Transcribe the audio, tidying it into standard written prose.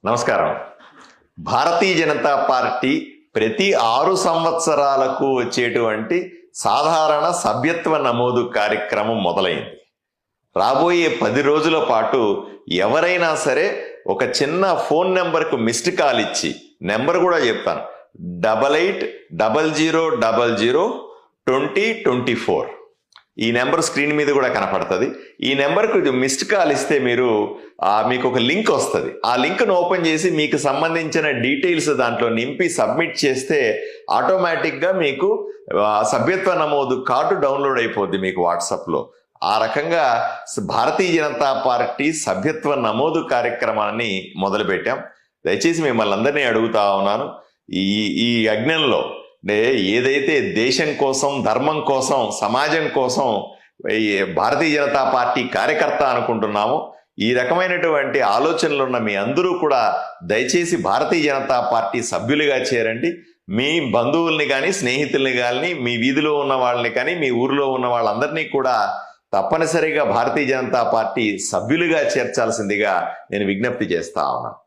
నమస్కారం. భారతీయ జనతా పార్టీ ప్రతి 6 సంవత్సరాలకు వచ్చేటువంటి సాధారణ సభ్యత్వ నమోదు కార్యక్రమం మొదలైంది. రాబోయే 10 రోజుల పాటు ఎవరైనా సరే ఒక చిన్న ఫోన్ నెంబర్కు మిస్డ్ కాల్ ఇచ్చి, నెంబర్ కూడా చెప్తాను, 8800002024. ఈ నెంబర్ స్క్రీన్ మీద కూడా కనపడుతుంది. ఈ నెంబర్కు మిస్డ్ కాల్ ఇస్తే మీకు ఒక లింక్ వస్తుంది. ఆ లింక్ను ఓపెన్ చేసి మీకు సంబంధించిన డీటెయిల్స్ దాంట్లో నింపి సబ్మిట్ చేస్తే ఆటోమేటిక్గా మీకు సభ్యత్వ నమోదు కార్డు డౌన్లోడ్ అయిపోద్ది మీకు వాట్సాప్లో. ఆ రకంగా భారతీయ జనతా పార్టీ సభ్యత్వ నమోదు కార్యక్రమాన్ని మొదలుపెట్టాం. దయచేసి మిమ్మల్ని అందరినీ అడుగుతా ఉన్నాను, ఈ యజ్ఞంలో ఏదైతే దేశం కోసం, ధర్మం కోసం, సమాజం కోసం భారతీయ జనతా పార్టీ కార్యకర్త అనుకుంటున్నామో, ఈ రకమైనటువంటి ఆలోచనలు ఉన్న మీ అందరూ కూడా దయచేసి భారతీయ జనతా పార్టీ సభ్యులుగా చేరండి. మీ బంధువుల్ని కానీ, స్నేహితుల్ని కానీ, మీ వీధిలో ఉన్న వాళ్ళని కానీ, మీ ఊరిలో ఉన్న వాళ్ళందరినీ కూడా తప్పనిసరిగా భారతీయ జనతా పార్టీ సభ్యులుగా చేర్చాల్సిందిగా నేను విజ్ఞప్తి చేస్తా ఉన్నాను.